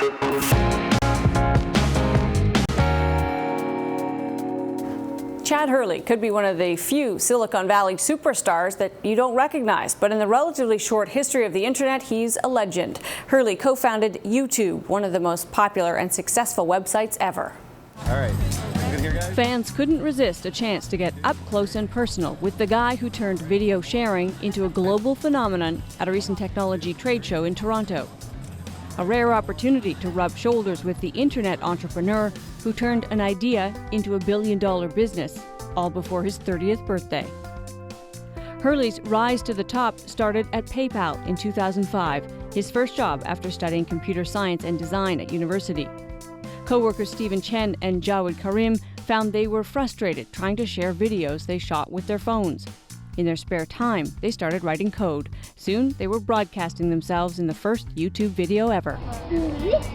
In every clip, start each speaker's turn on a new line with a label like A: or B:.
A: Chad Hurley could be one of the few Silicon Valley superstars that you don't recognize, but in the relatively short history of the internet, he's a legend. Hurley co-founded YouTube, one of the most popular and successful websites ever.
B: All right. Good here, guys?
C: Fans couldn't resist a chance to get up close and personal with the guy who turned video sharing into a global phenomenon at a recent technology trade show in Toronto. A rare opportunity to rub shoulders with the internet entrepreneur who turned an idea into $1 billion business, all before his 30th birthday. Hurley's rise to the top started at PayPal in 2005, his first job after studying computer science and design at university. Co-workers Stephen Chen and Jawed Karim found they were frustrated trying to share videos they shot with their phones. In their spare time, they started writing code. Soon, they were broadcasting themselves in the first YouTube video ever.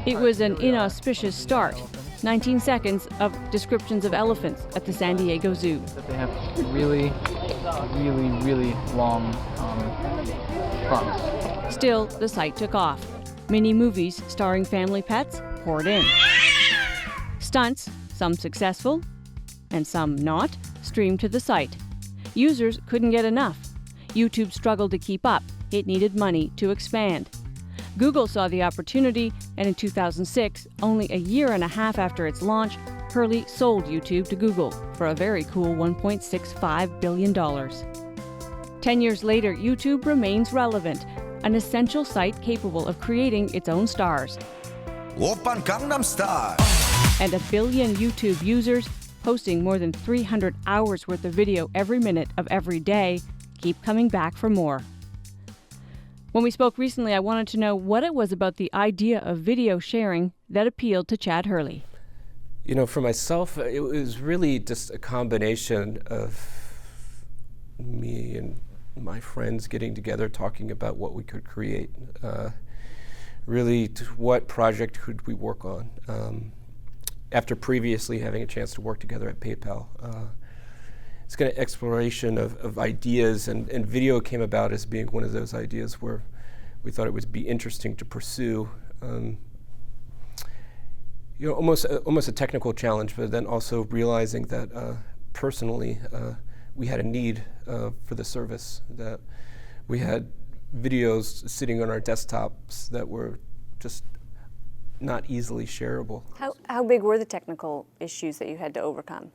C: It was an inauspicious start. 19 seconds of descriptions of elephants at the San Diego Zoo.
D: They have really long fronts.
C: Still, the site took off. Mini movies starring family pets poured in. Stunts, some successful and some not, streamed to the site. Users couldn't get enough. YouTube struggled to keep up. It needed money to expand. Google saw the opportunity, and in 2006, only a year and a half after its launch, Hurley sold YouTube to Google for a very cool $1.65 billion. 10 years later, YouTube remains relevant, an essential site capable of creating its own stars.
E: Oppan Gangnam Style.
C: And 1 billion YouTube users, posting more than 300 hours worth of video every minute of every day, keep coming back for more. When we spoke recently, I wanted to know what it was about the idea of video sharing that appealed to Chad Hurley.
F: You know, for myself, it was really just a combination of me and my friends getting together, talking about what we could create. Really, what project could we work on? After previously having a chance to work together at PayPal. It's kind of exploration of ideas, and video came about as being one of those ideas where we thought it would be interesting to pursue. You know, almost a technical challenge, but then also realizing that personally we had a need for the service, that we had videos sitting on our desktops that were just not easily shareable.
A: How big were the technical issues that you had to overcome?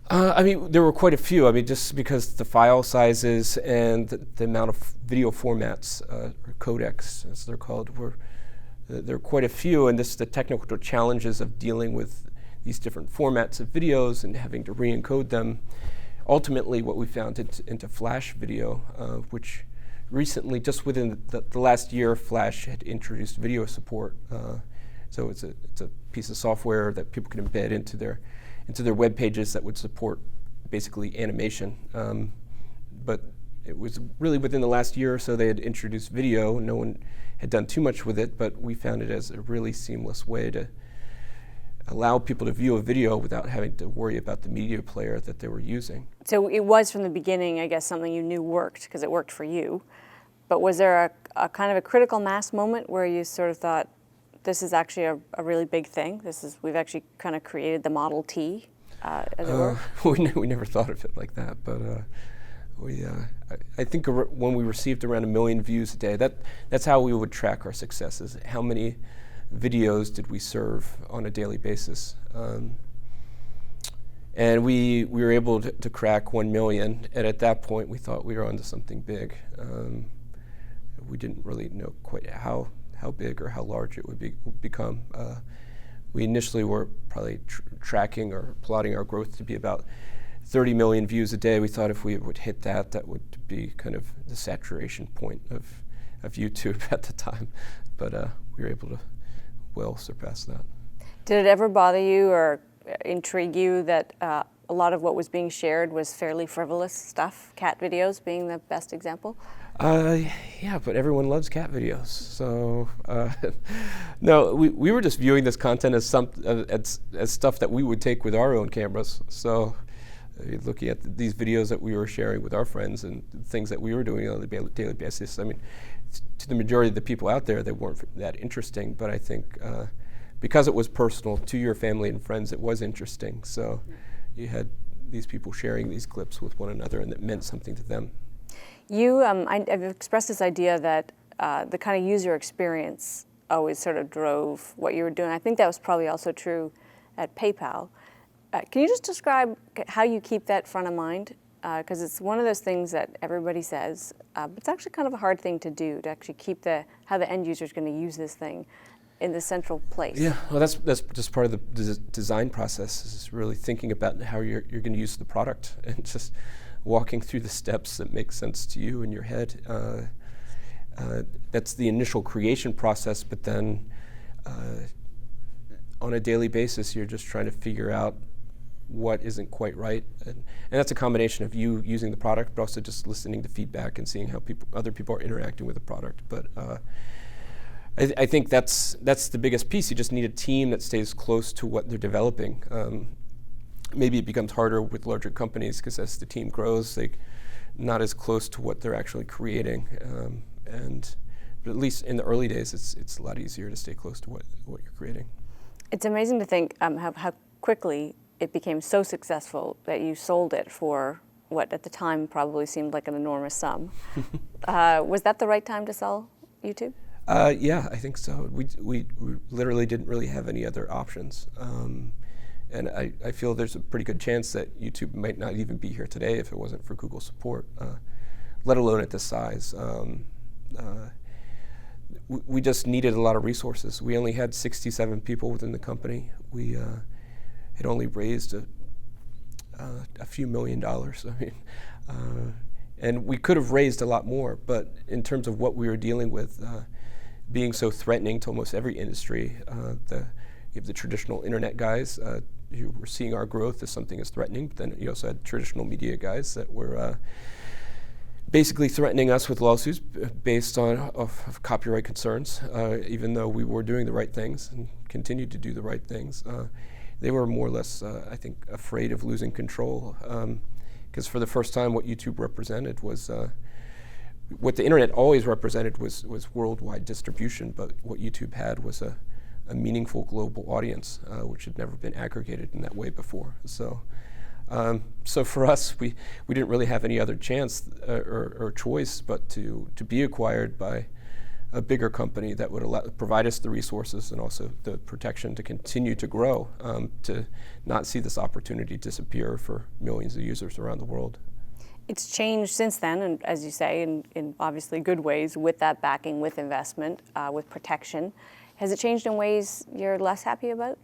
F: I mean, there were quite a few. I mean, just because the file sizes and the amount of video formats, or codecs as they're called, there are quite a few, and the technical challenges of dealing with these different formats of videos and having to re-encode them. Ultimately, what we found into Flash video, which recently, just within the last year, Flash had introduced video support. So it's a piece of software that people can embed into their web pages that would support basically animation. But it was really within the last year or so they had introduced video. No one had done too much with it, but we found it as a really seamless way to allow people to view a video without having to worry about the media player that they were using.
A: So it was from the beginning, I guess, something you knew worked because it worked for you. But was there a kind of a critical mass moment where you sort of thought, this is actually a really big thing? We've actually kind of created the Model T, as it were?
F: We never thought of it like that, but I think when we received around 1 million views a day, that's how we would track our successes. How many videos did we serve on a daily basis? And we were able to crack 1 million, and at that point we thought we were onto something big. We didn't really know quite how big or how large it would become. We initially were probably tracking or plotting our growth to be about 30 million views a day. We thought if we would hit that would be kind of the saturation point of YouTube at the time. But we were able to well surpass that.
A: Did it ever bother you or intrigue you that a lot of what was being shared was fairly frivolous stuff, cat videos being the best example?
F: Yeah, but everyone loves cat videos. So no, we were just viewing this content as stuff that we would take with our own cameras. So looking at these videos that we were sharing with our friends and things that we were doing on a daily basis, I mean, to the majority of the people out there, they weren't that interesting. But I think because it was personal to your family and friends, it was interesting. So you had these people sharing these clips with one another, and it meant something to them.
A: I've expressed this idea that the kind of user experience always sort of drove what you were doing. I think that was probably also true at PayPal. Can you just describe how you keep that front of mind? Because it's one of those things that everybody says, but it's actually kind of a hard thing to do, to actually keep how the end user is going to use this thing in the central place.
F: Yeah, well, that's just part of the design process, is really thinking about how you're going to use the product and just walking through the steps that make sense to you in your head. That's the initial creation process, but then on a daily basis, you're just trying to figure out what isn't quite right. And that's a combination of you using the product, but also just listening to feedback and seeing how other people are interacting with the product. But I think that's the biggest piece. You just need a team that stays close to what they're developing. Maybe it becomes harder with larger companies because as the team grows, they're not as close to what they're actually creating. But at least in the early days, it's a lot easier to stay close to what you're creating.
A: It's amazing to think how quickly it became so successful that you sold it for what at the time probably seemed like an enormous sum. Was that the right time to sell YouTube?
F: Yeah, I think so. We literally didn't really have any other options. And I feel there's a pretty good chance that YouTube might not even be here today if it wasn't for Google support, let alone at this size. We just needed a lot of resources. We only had 67 people within the company. We had only raised a few $1 million. I mean, and we could have raised a lot more, but in terms of what we were dealing with, being so threatening to almost every industry, you have the traditional internet guys who were seeing our growth as something as threatening, but then you also had traditional media guys that were basically threatening us with lawsuits based on of copyright concerns, even though we were doing the right things and continued to do the right things. They were more or less, I think, afraid of losing control, because for the first time what YouTube represented was, what the internet always represented was worldwide distribution, but what YouTube had was a meaningful global audience, which had never been aggregated in that way before. So for us, we didn't really have any other chance or choice but to be acquired by a bigger company that would provide us the resources and also the protection to continue to grow, to not see this opportunity disappear for millions of users around the world.
A: It's changed since then, and as you say, in obviously good ways, with that backing, with investment, with protection. Has it changed in ways you're less happy about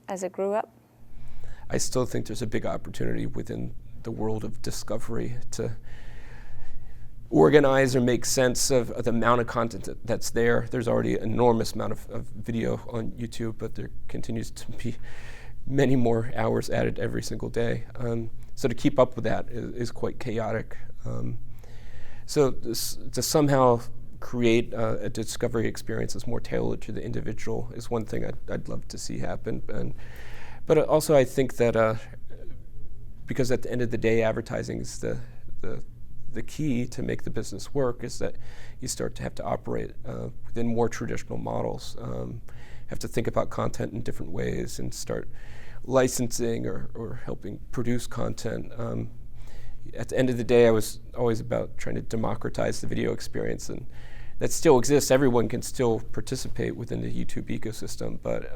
A: as it grew up?
F: I still think there's a big opportunity within the world of discovery to organize or make sense of the amount of content that's there. There's already an enormous amount of video on YouTube, but there continues to be many more hours added every single day. So to keep up with that is quite chaotic. So to somehow create a discovery experience that's more tailored to the individual is one thing I'd love to see happen. But also I think that because at the end of the day, advertising is the key to make the business work, is that you start to have to operate within more traditional models. Have to think about content in different ways and start licensing or helping produce content. At the end of the day, I was always about trying to democratize the video experience, and that still exists. Everyone can still participate within the YouTube ecosystem, but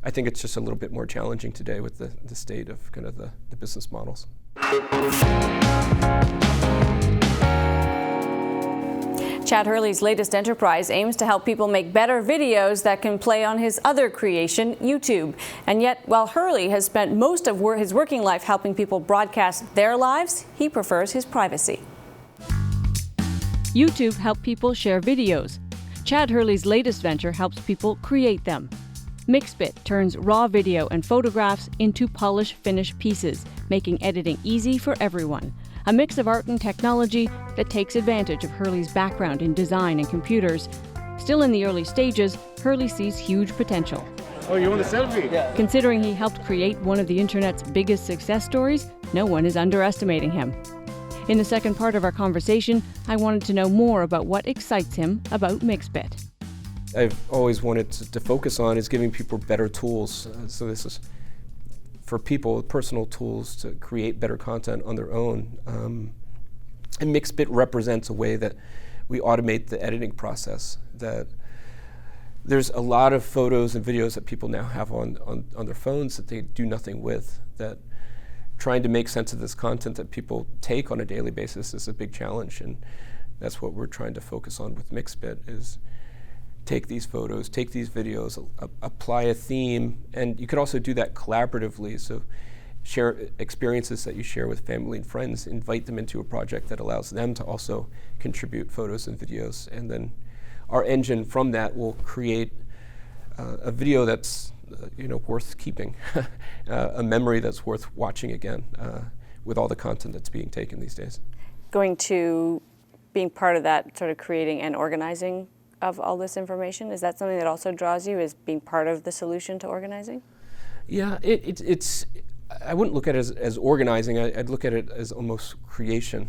F: I think it's just a little bit more challenging today with the state of kind of the business models.
A: Chad Hurley's latest enterprise aims to help people make better videos that can play on his other creation, YouTube. And yet, while Hurley has spent most of his working life helping people broadcast their lives, he prefers his privacy.
C: YouTube helps people share videos. Chad Hurley's latest venture helps people create them. MixBit turns raw video and photographs into polished, finished pieces, making editing easy for everyone. A mix of art and technology that takes advantage of Hurley's background in design and computers. Still in the early stages, Hurley sees huge potential.
B: Oh, you want a selfie? Yeah.
C: Considering he helped create one of the internet's biggest success stories, no one is underestimating him. In the second part of our conversation, I wanted to know more about what excites him about MixBit.
F: I've always wanted to focus on is giving people better tools. So this is for people, personal tools to create better content on their own. And MixBit represents a way that we automate the editing process. That there's a lot of photos and videos that people now have on their phones that they do nothing with. That trying to make sense of this content that people take on a daily basis is a big challenge, and that's what we're trying to focus on with MixBit is take these photos, take these videos, apply a theme, and you could also do that collaboratively. So share experiences that you share with family and friends, invite them into a project that allows them to also contribute photos and videos, and then our engine from that will create a video that's worth keeping, a memory that's worth watching again with all the content that's being taken these days.
A: Going to being part of that, sort of creating and organizing of all this information, is that something that also draws you, is being part of the solution to organizing?
F: Yeah, it's. I wouldn't look at it as organizing. I'd look at it as almost creation.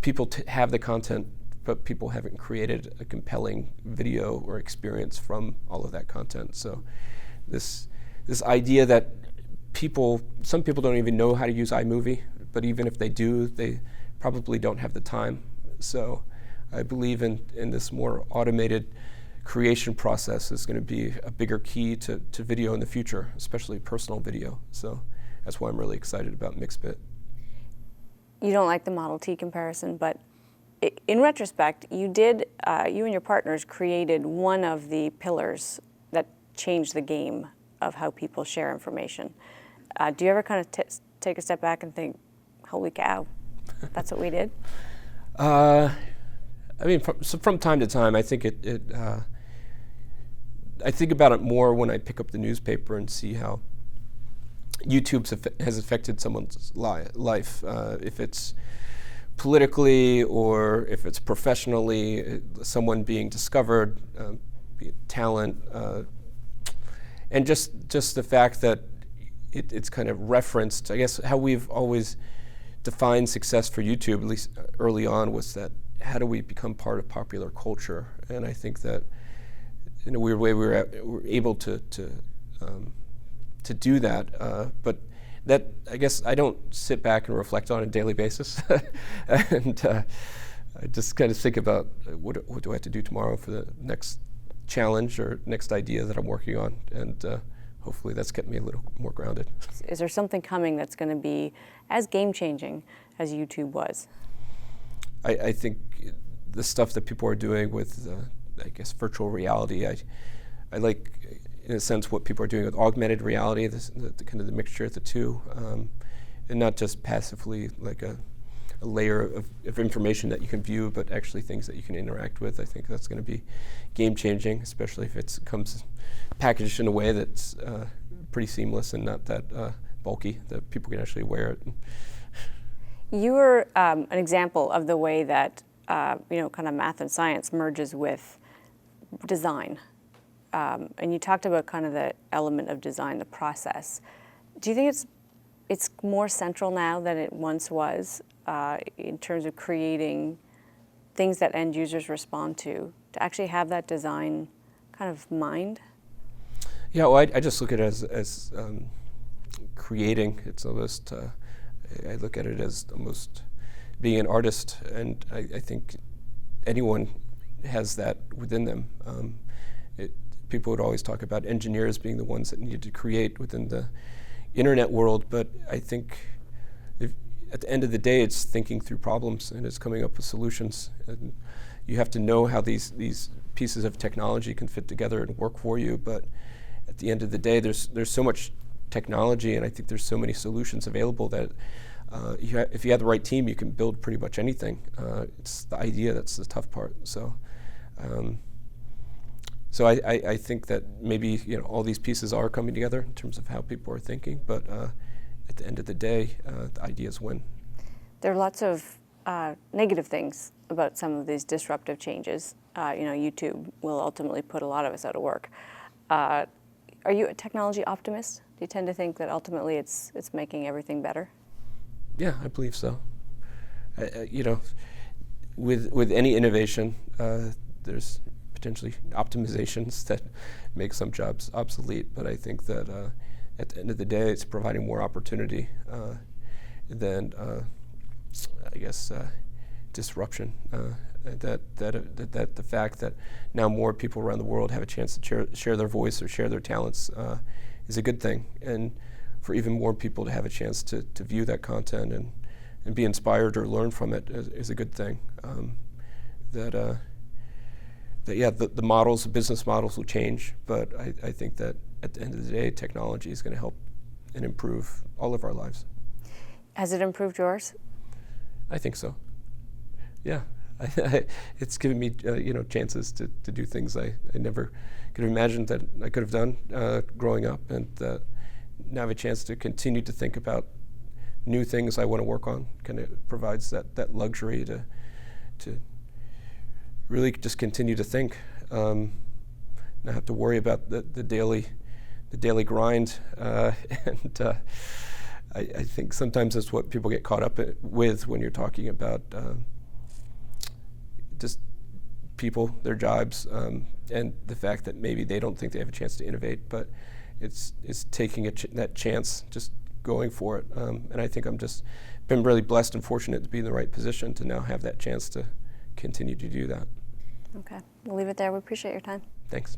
F: People have the content, but people haven't created a compelling video or experience from all of that content. So this idea that some people don't even know how to use iMovie, but even if they do, they probably don't have the time. So I believe in this more automated creation process is going to be a bigger key to video in the future, especially personal video. So that's why I'm really excited about MixBit.
A: You don't like the Model T comparison, but in retrospect, you and your partners created one of the pillars that changed the game of how people share information. Do you ever kind of take a step back and think, holy cow, that's what we did?
F: I mean, from time to time, I think I think about it more when I pick up the newspaper and see how YouTube has affected someone's life. If it's politically or if it's professionally, someone being discovered, be it talent, and just the fact that it's kind of referenced. I guess how we've always defined success for YouTube, at least early on, was that how do we become part of popular culture? And I think that in a weird way we were able to do that. But that, I guess, I don't sit back and reflect on a daily basis, and I just kind of think about what do I have to do tomorrow for the next challenge or next idea that I'm working on, and hopefully that's kept me a little more grounded.
A: Is there something coming that's going to be as game-changing as YouTube was?
F: I think the stuff that people are doing with, I guess, virtual reality, I like, in a sense, what people are doing with augmented reality, the kind of the mixture of the two, and not just passively like a layer of information that you can view, but actually things that you can interact with. I think that's going to be game-changing, especially if it comes packaged in a way that's pretty seamless and not that bulky, that people can actually wear it.
A: You were an example of the way that kind of math and science merges with design, and you talked about kind of the element of design, the process. Do you think it's more central now than it once was in terms of creating things that end users respond to actually have that design kind of mind?
F: Yeah, well, I just look at it as creating. It's almost. I look at it as almost being an artist, and I think anyone has that within them. People would always talk about engineers being the ones that needed to create within the internet world, but I think at the end of the day, it's thinking through problems and it's coming up with solutions. And you have to know how these pieces of technology can fit together and work for you, but at the end of the day, there's so much technology, and I think there's so many solutions available that if you have the right team, you can build pretty much anything. It's the idea that's the tough part. So, I think that maybe all these pieces are coming together in terms of how people are thinking, but at the end of the day, the ideas win.
A: There are lots of negative things about some of these disruptive changes. YouTube will ultimately put a lot of us out of work. Are you a technology optimist? Do you tend to think that ultimately it's making everything better?
F: Yeah, I believe so. you know, with any innovation, there's potentially optimizations that make some jobs obsolete. But I think that at the end of the day, it's providing more opportunity than I guess disruption. That the fact that now more people around the world have a chance to share their voice or share their talents is a good thing, and for even more people to have a chance to view that content and be inspired or learn from it is a good thing. The models, the business models will change, but I think that at the end of the day, technology is going to help and improve all of our lives.
A: Has it improved yours?
F: I think so. Yeah, it's given me chances to do things I never could have imagined that I could have done growing up, and now I have a chance to continue to think about new things I want to work on. Kind of provides that luxury to really just continue to think, not have to worry about the daily grind, and I think sometimes that's what people get caught up with when you're talking about just people, their jobs, and the fact that maybe they don't think they have a chance to innovate, but it's taking that chance, just going for it. And I think I'm just been really blessed and fortunate to be in the right position to now have that chance to continue to do that.
A: Okay, we'll leave it there. We appreciate your time.
F: Thanks.